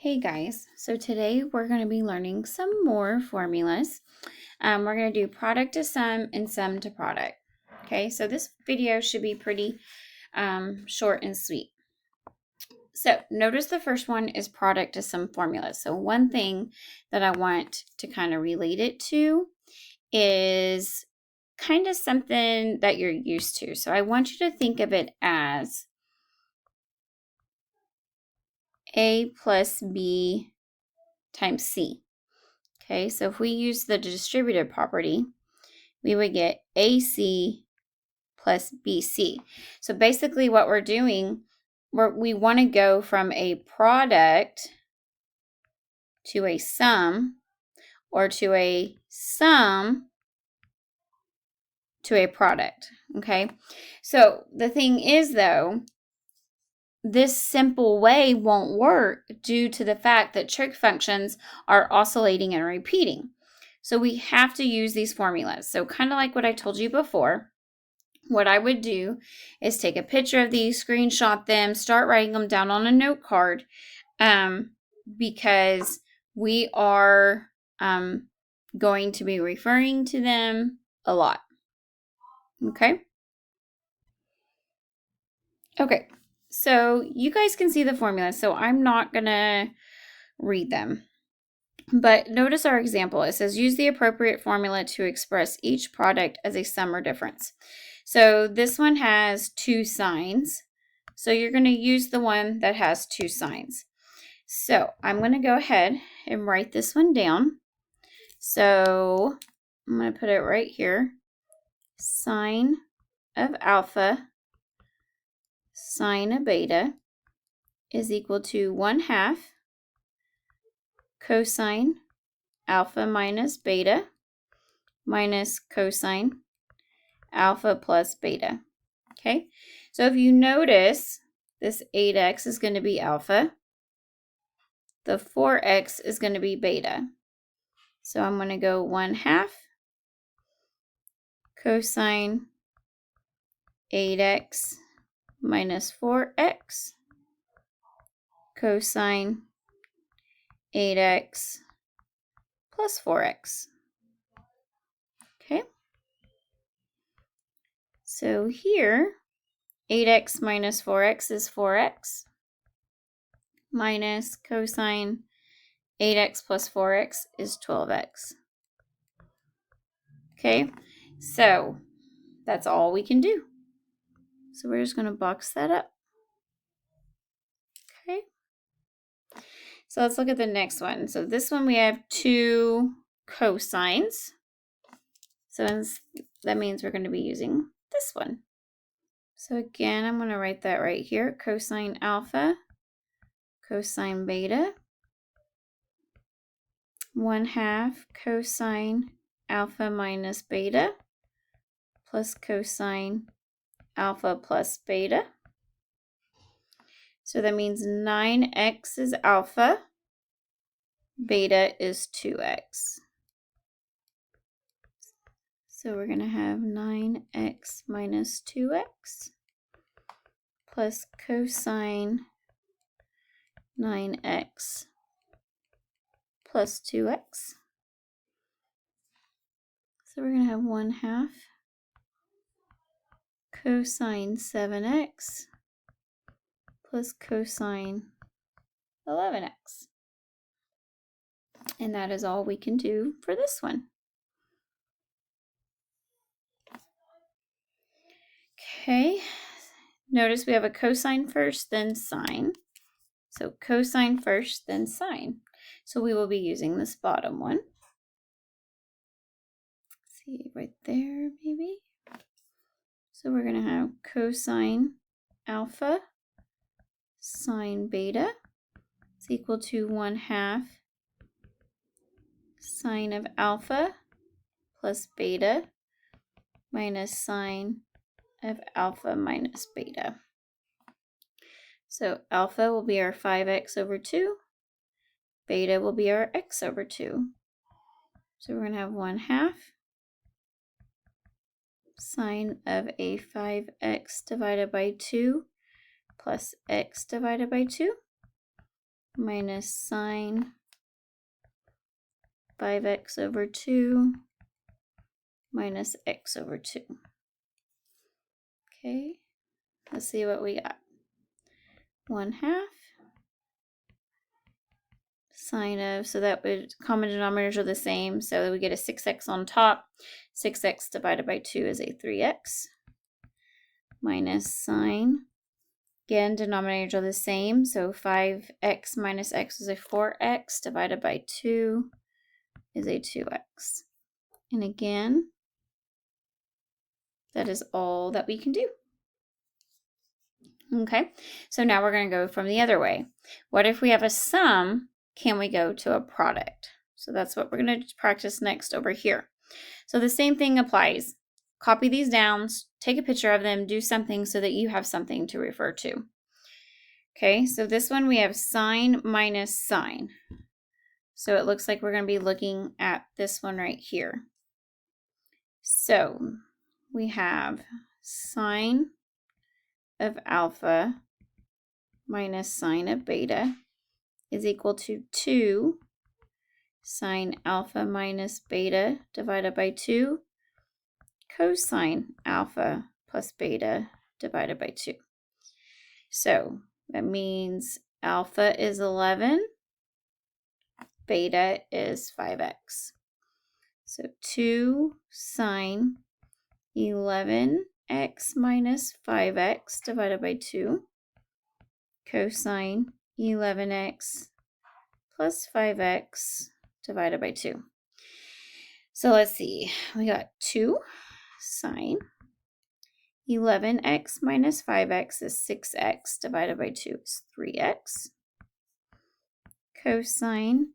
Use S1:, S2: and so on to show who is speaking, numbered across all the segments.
S1: Hey guys, so today we're going to be learning some more formulas. We're going to do product to sum and sum to product. Okay, so this video should be pretty short and sweet. So notice the first one is product to sum formula. So one thing that I want to kind of relate it to is kind of something that you're used to. So I want you to think of it as A plus B times C. Okay, so if we use the distributive property, we would get AC plus BC. So basically what we're doing, we want to go from a product to a sum, or to a sum to a product. Okay, so the thing is though, this simple way won't work due to the fact that trig functions are oscillating and repeating. So we have to use these formulas. So kind of like what I told you before, what I would do is take a picture of these, screenshot them, start writing them down on a note card, because we are going to be referring to them a lot. Okay? Okay, so you guys can see the formula, so I'm not going to read them. But notice our example. It says use the appropriate formula to express each product as a sum or difference. So this one has two signs. So you're going to use the one that has two signs. So I'm going to go ahead and write this one down. So I'm going to put it right here. Sine of alpha sine of beta is equal to 1/2 cosine alpha minus beta minus cosine alpha plus beta. Okay, so if you notice, this 8x is going to be alpha. The 4x is going to be beta. So I'm going to go 1/2 cosine 8x minus 4x cosine 8x plus 4x. Okay, so here 8x minus 4x is 4x minus cosine 8x plus 4x is 12x. Okay, so that's all we can do. So we're just going to box that up. Okay, so let's look at the next one. So this one we have two cosines. So that means we're going to be using this one. So again, I'm going to write that right here. Cosine alpha, cosine beta, 1/2 cosine alpha minus beta plus cosine alpha plus beta. So that means 9x is alpha, beta is 2x. So we're going to have 9x minus 2x plus cosine 9x plus 2x. So we're going to have 1/2 cosine 7x plus cosine 11x. And that is all we can do for this one. Okay, notice we have a cosine first, then sine. So cosine first, then sine. So we will be using this bottom one. Let's see, right there maybe. So we're going to have cosine alpha sine beta is equal to 1/2 sine of alpha plus beta minus sine of alpha minus beta. So alpha will be our 5x over 2. Beta will be our x over 2. So we're going to have 1/2 sine of a 5x divided by 2 plus x divided by 2 minus sine 5x over 2 minus x over 2. Okay, let's see what we got. 1/2 sine of, so that would, common denominators are the same, so we get a 6x on top. 6x divided by 2 is a 3x minus sine. Again, denominators are the same, so 5x minus x is a 4x divided by 2 is a 2x. And again, that is all that we can do. Okay, so now we're going to go from the other way. What if we have a sum? Can we go to a product? So that's what we're going to practice next over here. So the same thing applies. Copy these down, take a picture of them, do something so that you have something to refer to. Okay, so this one we have sine minus sine. So it looks like we're going to be looking at this one right here. So we have sine of alpha minus sine of beta is equal to 2 sine alpha minus beta divided by 2 cosine alpha plus beta divided by 2. So that means alpha is 11, beta is 5x. So 2 sine 11x minus 5x divided by 2 cosine 11x plus 5x divided by 2. So let's see, we got 2 sine 11x minus 5x is 6x divided by 2 is 3x. Cosine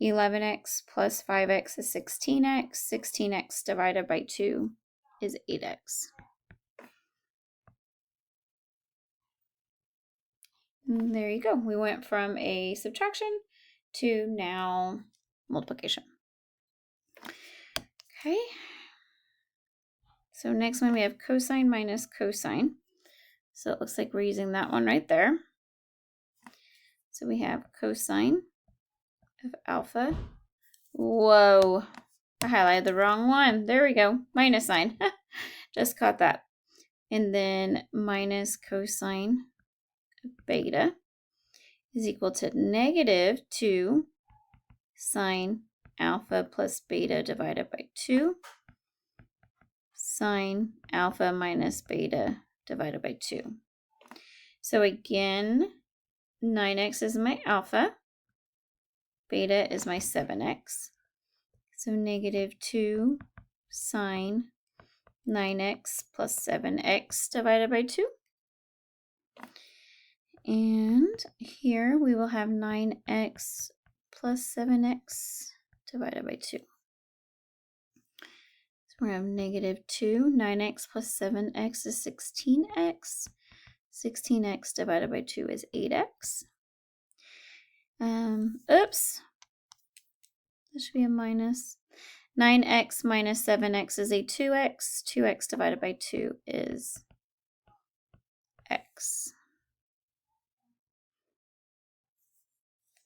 S1: 11x plus 5x is 16x. 16x divided by 2 is 8x. And there you go. We went from a subtraction to now multiplication. Okay. So next one we have cosine minus cosine. So it looks like we're using that one right there. So we have cosine of alpha. Whoa, I highlighted the wrong one. There we go, minus sign. Just caught that. And then minus cosine of beta is equal to negative 2 sine alpha plus beta divided by 2 sine alpha minus beta divided by 2. So again, 9x is my alpha, beta is my 7x. So negative 2 sine 9x plus 7x divided by 2. And here we will have 9x plus 7x divided by 2. So we're going to have negative 2. 9x plus 7x is 16x. 16x divided by 2 is 8x. Oops. That should be a minus. 9x minus 7x is a 2x. 2x divided by 2 is x.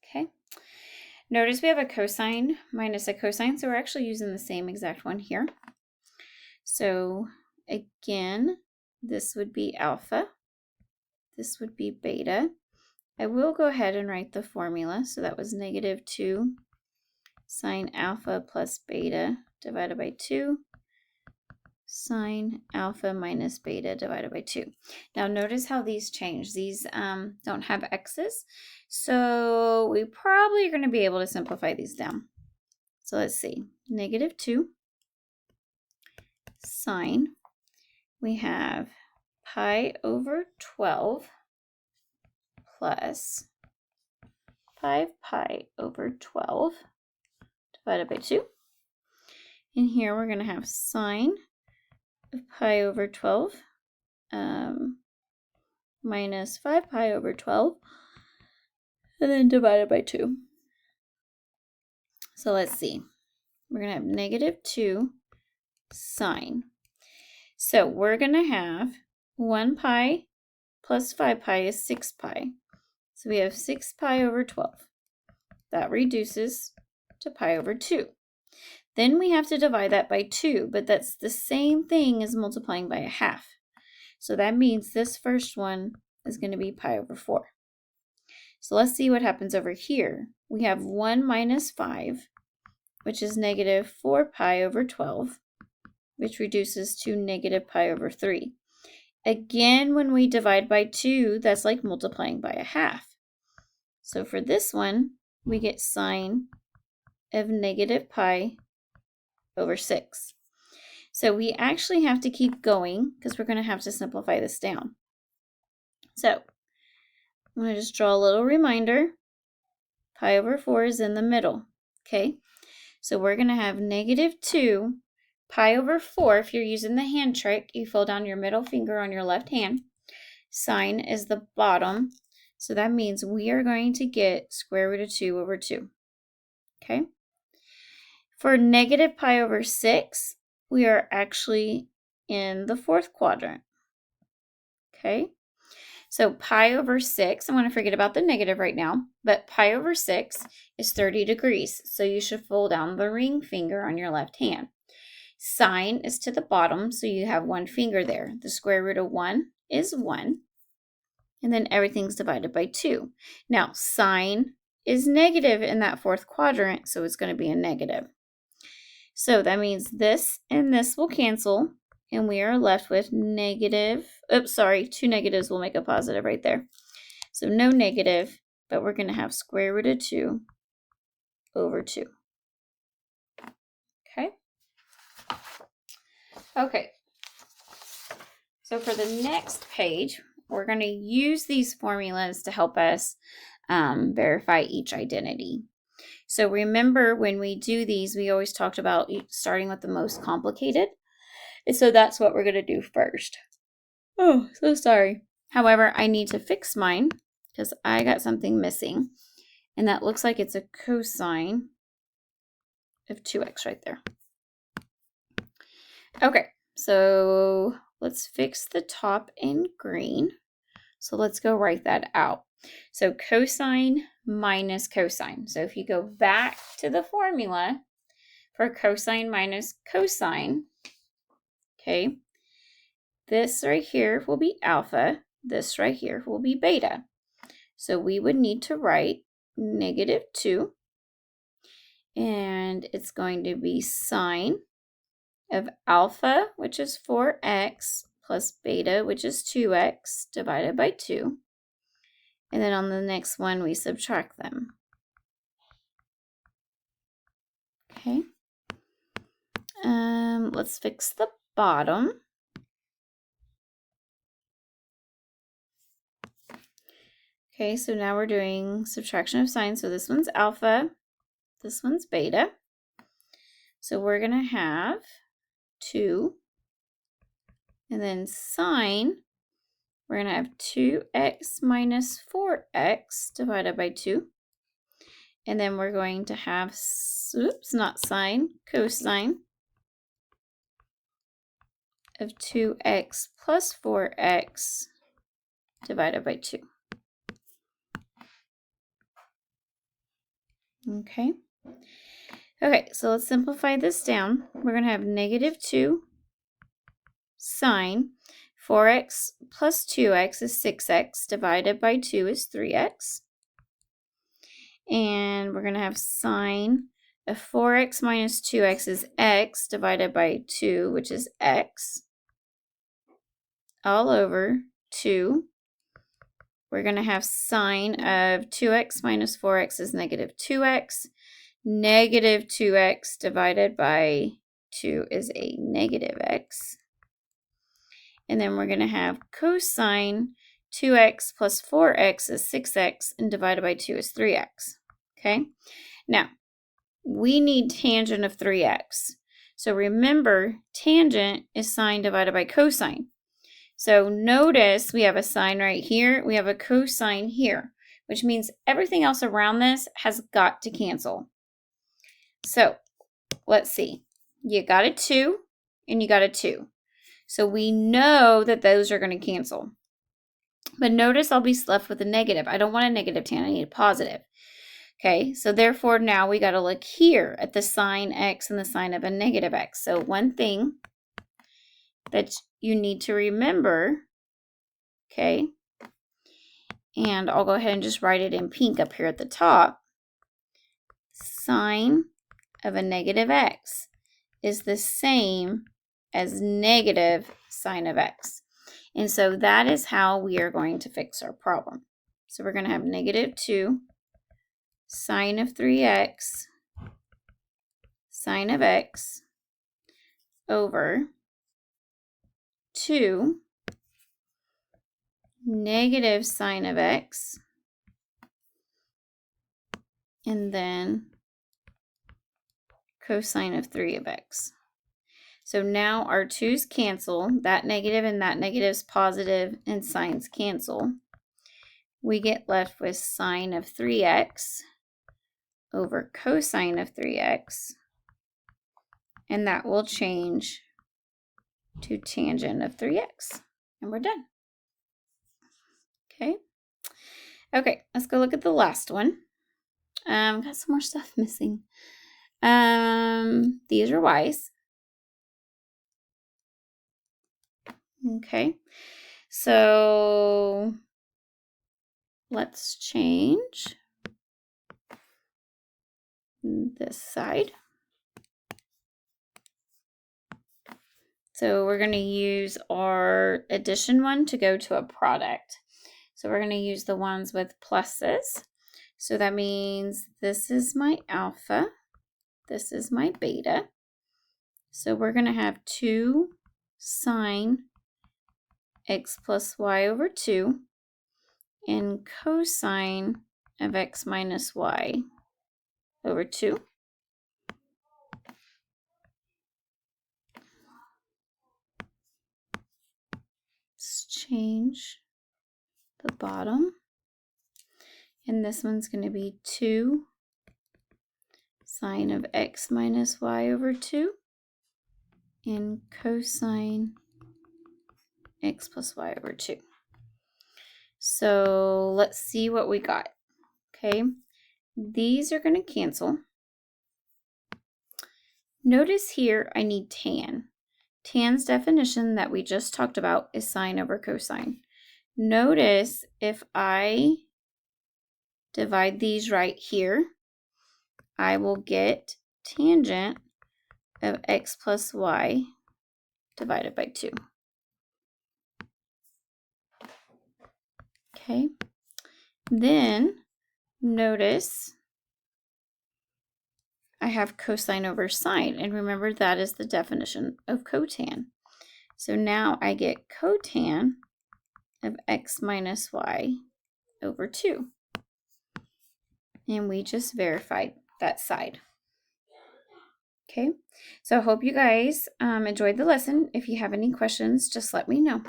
S1: Okay. Notice we have a cosine minus a cosine, so we're actually using the same exact one here. So again, this would be alpha. This would be beta. I will go ahead and write the formula. So that was negative 2 sine alpha plus beta divided by 2 sine alpha minus beta divided by 2. Now notice how these change. These don't have x's, so we probably are going to be able to simplify these down. So let's see, negative 2 sine, we have pi over 12 plus 5 pi over 12 divided by 2. And here we're going to have sine of pi over 12 minus 5 pi over 12 and then divided by 2. So let's see. We're going to have negative 2 sine. So we're going to have 1 pi plus 5 pi is 6 pi. So we have 6 pi over 12. That reduces to pi over 2. Then we have to divide that by 2, but that's the same thing as multiplying by a half. So that means this first one is going to be pi over 4. So let's see what happens over here. We have 1 minus 5, which is negative 4 pi over 12, which reduces to negative pi over 3. Again, when we divide by 2, that's like multiplying by a half. So for this one, we get sine of negative pi over 6. So we actually have to keep going because we're going to have to simplify this down. So I'm going to just draw a little reminder. Pi over 4 is in the middle, okay? So we're going to have negative 2 pi over 4. If you're using the hand trick, you fold down your middle finger on your left hand. Sine is the bottom. So that means we are going to get square root of 2 over 2, okay? For negative pi over 6, we are actually in the fourth quadrant, okay? So pi over 6, I'm going to forget about the negative right now, but pi over 6 is 30 degrees. So you should fold down the ring finger on your left hand. Sine is to the bottom, so you have one finger there. The square root of 1 is 1. And then everything's divided by 2. Now, sine is negative in that fourth quadrant, so it's going to be a negative. So that means this and this will cancel, and we are left with negative, two negatives will make a positive right there. So no negative, but we're going to have square root of 2 over 2. Okay? Okay. So for the next page, we're going to use these formulas to help us verify each identity. So remember, when we do these, we always talked about starting with the most complicated. And so that's what we're going to do first. Oh, so sorry. However, I need to fix mine because I got something missing. And that looks like it's a cosine of 2x right there. Okay, so let's fix the top in green. So let's go write that out. So cosine minus cosine. So if you go back to the formula for cosine minus cosine, okay, this right here will be alpha. This right here will be beta. So we would need to write negative 2. And it's going to be sine of alpha, which is 4x, plus beta, which is 2x, divided by 2. And then on the next one, we subtract them. Okay. Let's fix the bottom. Okay, so now we're doing subtraction of signs. So this one's alpha, this one's beta. So we're going to have 2. And then sine, we're going to have 2x minus 4x divided by 2. And then we're going to have, oops, not sine, cosine of 2x plus 4x divided by 2. Okay. Okay, so let's simplify this down. We're going to have negative 2 sine 4x plus 2x is 6x divided by 2 is 3x. And we're going to have sine of 4x minus 2x is x divided by 2, which is x, all over 2. We're going to have sine of 2x minus 4x is negative 2x. Negative 2x divided by 2 is a negative x. And then we're going to have cosine 2x plus 4x is 6x, and divided by 2 is 3x. Okay? Now, we need tangent of 3x. So remember, tangent is sine divided by cosine. So notice we have a sine right here. We have a cosine here, which means everything else around this has got to cancel. So let's see. You got a 2 and you got a 2. So we know that those are going to cancel. But notice I'll be left with a negative. I don't want a negative tan, I need a positive. Okay, so therefore now we got to look here at the sine x and the sine of a negative x. So one thing that you need to remember, okay, and I'll go ahead and just write it in pink up here at the top. Sine of a negative x is the same as negative sine of x. And so that is how we are going to fix our problem. So we're going to have negative 2 sine of 3x sine of x over 2 negative sine of x, and then cosine of 3 of x. So now our 2's cancel. That negative and that negative is positive, and sines cancel. We get left with sine of 3x over cosine of 3x, and that will change to tangent of 3x, and we're done. Okay, let's go look at the last one. Got some more stuff missing. These are y's. Okay, so let's change this side. So we're going to use our addition one to go to a product. So we're going to use the ones with pluses. So that means this is my alpha, this is my beta. So we're going to have 2 sine x plus y over 2 and cosine of x minus y over 2. Let's change the bottom. And this one's going to be 2 sine of x minus y over 2 and cosine x plus y over 2. So let's see what we got. Okay, these are going to cancel. Notice here I need tan. Tan's definition that we just talked about is sine over cosine. Notice if I divide these right here, I will get tangent of x plus y divided by 2. Okay, then notice I have cosine over sine, and remember that is the definition of cotan. So now I get cotan of x minus y over 2. And we just verified that side. Okay, so I hope you guys enjoyed the lesson. If you have any questions, just let me know.